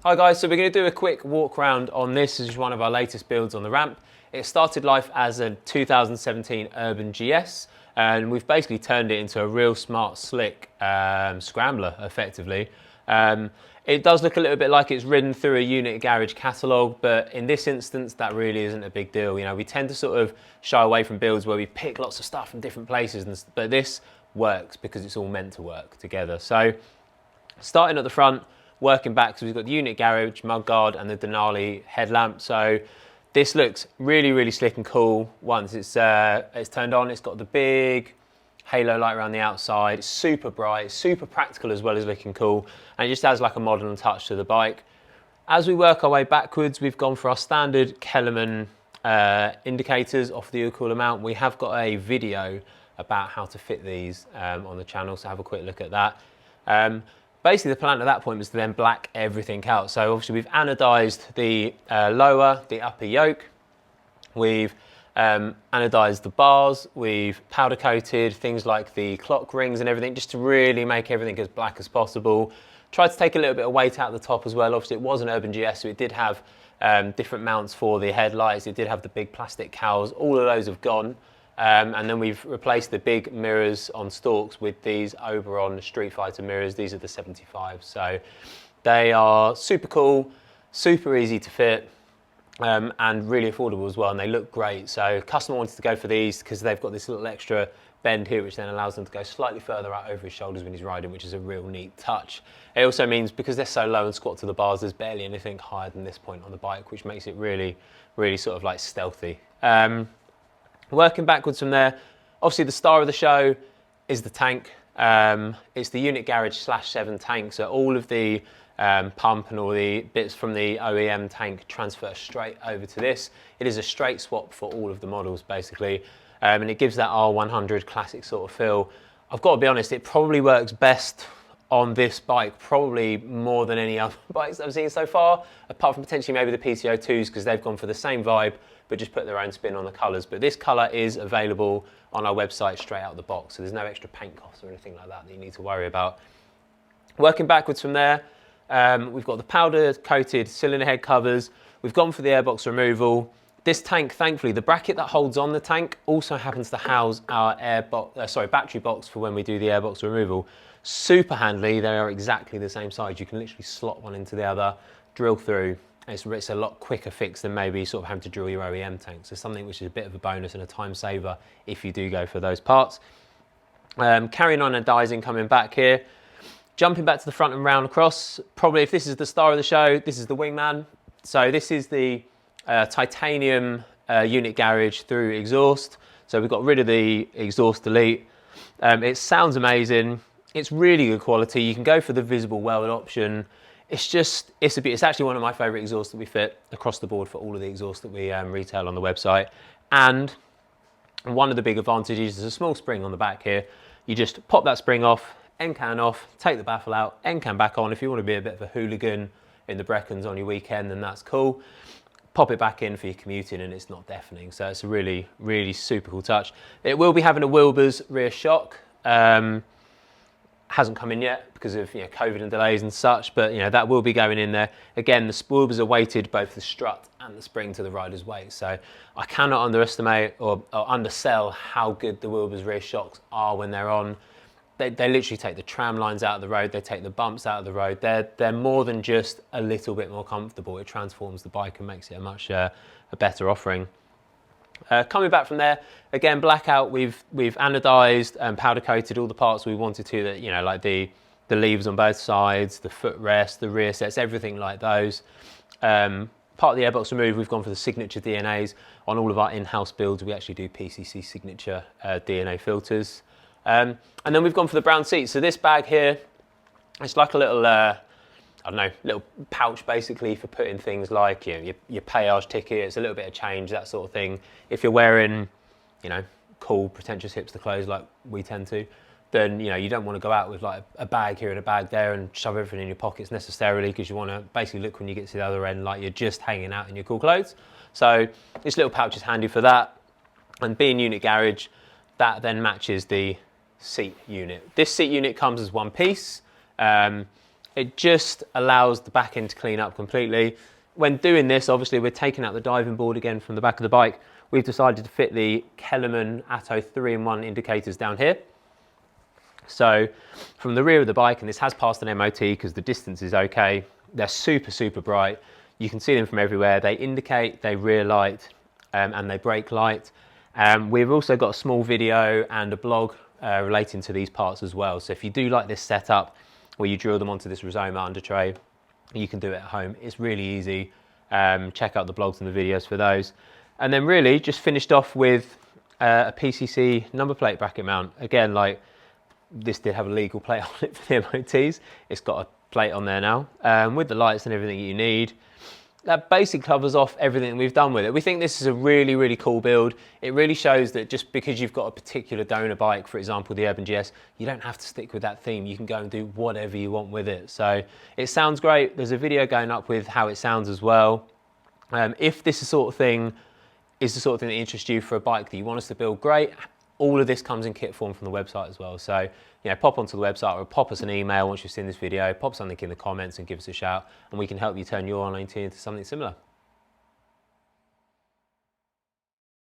Hi guys, so we're going to do a quick walk around on this. This is one of our latest builds on the ramp. It started life as a 2017 Urban GS and we've basically turned it into a real smart, slick Scrambler effectively. It does look a little bit like it's ridden through a unit garage catalogue, but in this instance that really isn't a big deal. You know, we tend to sort of shy away from builds where we pick lots of stuff from different places, but this works because it's all meant to work together. So starting at the front, working back, so we've got the unit garage, mudguard and the Denali headlamp. So this looks really, really slick and cool once it's turned on. It's got the big halo light around the outside. It's super bright, super practical as well as looking cool, and it just adds like a modern touch to the bike. As we work our way backwards, we've gone for our standard Kellerman indicators off the cooler mount. We have got a video about how to fit these on the channel, so have a quick look at that. Basically the plan at that point was to then black everything out. So obviously we've anodized the the upper yoke, we've anodized the bars, we've powder coated things like the clock rings and everything, just to really make everything as black as possible. Tried to take a little bit of weight out the top as well. Obviously it was an Urban GS, so it did have different mounts for the headlights. It did have the big plastic cowls. All of those have gone. And then we've replaced the big mirrors on stalks with these Oberon Street Fighter mirrors. These are the 75s. So they are super cool, super easy to fit, and really affordable as well. And they look great. So customer wanted to go for these because they've got this little extra bend here, which then allows them to go slightly further out over his shoulders when he's riding, which is a real neat touch. It also means because they're so low and squat to the bars, there's barely anything higher than this point on the bike, which makes it really, really sort of like stealthy. Working backwards from there, obviously the star of the show is the tank. It's the unit garage /7 tank, so all of the pump and all the bits from the OEM tank transfer straight over to this. It is a straight swap for all of the models basically, and it gives that R100 classic sort of feel. I've got to be honest, it probably works best on this bike, probably more than any other bikes I've seen so far, apart from potentially maybe the PCO2s, because they've gone for the same vibe but just put their own spin on the colours. But this colour is available on our website straight out of the box, so there's no extra paint costs or anything like that you need to worry about. Working backwards from there, we've got the powder coated cylinder head covers. We've gone for the airbox removal. This tank, thankfully, the bracket that holds on the tank also happens to house our battery box for when we do the airbox removal. Super handy. They are exactly the same size. You can literally slot one into the other, drill through. It's a lot quicker fix than maybe sort of having to drill your OEM tanks. So something which is a bit of a bonus and a time saver if you do go for those parts. Carrying on anodizing, coming back here. Jumping back to the front and round across. Probably if this is the star of the show, this is the Wingman. So this is the titanium unit garage through exhaust. So we've got rid of the exhaust delete. It sounds amazing. It's really good quality. You can go for the visible weld option. It's actually one of my favourite exhausts that we fit across the board for all of the exhausts that we retail on the website. And one of the big advantages is a small spring on the back here. You just pop that spring off, end can off, take the baffle out, end can back on. If you want to be a bit of a hooligan in the Brecons on your weekend, then that's cool. Pop it back in for your commuting and it's not deafening. So it's a really, really super cool touch. It will be having a Wilbur's rear shock. Hasn't come in yet because of COVID and delays and such, but that will be going in there. Again, the Wilburs are weighted both the strut and the spring to the rider's weight, so I cannot underestimate or undersell how good the Wilburs rear shocks are when they're on. They literally take the tram lines out of the road, they take the bumps out of the road. They're more than just a little bit more comfortable. It transforms the bike and makes it a much a better offering. Coming back from there, again, blackout, we've anodized and powder coated all the parts we wanted to, that like the levers on both sides, the footrest, the rear sets, everything like those. Part of the airbox remove, we've gone for the signature DNAs. On all of our in-house builds, we actually do PCC signature DNA filters. And then we've gone for the brown seats. So this bag here, it's like a little little pouch basically for putting things like your payage tickets, a little bit of change, that sort of thing. If you're wearing, cool, pretentious hipster clothes like we tend to, then you don't want to go out with like a bag here and a bag there and shove everything in your pockets necessarily, because you want to basically look when you get to the other end like you're just hanging out in your cool clothes. So this little pouch is handy for that. And being unit garage, that then matches the seat unit. This seat unit comes as one piece. It just allows the back end to clean up completely. When doing this, obviously we're taking out the diving board again from the back of the bike. We've decided to fit the Kellerman Atto 3-in-1 indicators down here. So from the rear of the bike, and this has passed an MOT because the distance is okay, they're super, super bright. You can see them from everywhere. They indicate, they rear light, and they brake light. We've also got a small video and a blog relating to these parts as well. So if you do like this setup where you drill them onto this Rizoma under tray, you can do it at home. It's really easy. Check out the blogs and the videos for those. And then really just finished off with a PCC number plate bracket mount. Again, like this did have a legal plate on it for the MOTs. It's got a plate on there now with the lights and everything you need. That basically covers off everything we've done with it. We think this is a really, really cool build. It really shows that just because you've got a particular donor bike, for example, the Urban GS, you don't have to stick with that theme. You can go and do whatever you want with it. So it sounds great. There's a video going up with how it sounds as well. If this is the sort of thing that interests you for a bike that you want us to build, great. All of this comes in kit form from the website as well. So, you know, pop onto the website or pop us an email once you've seen this video, pop something in the comments and give us a shout, and we can help you turn your R9T into something similar.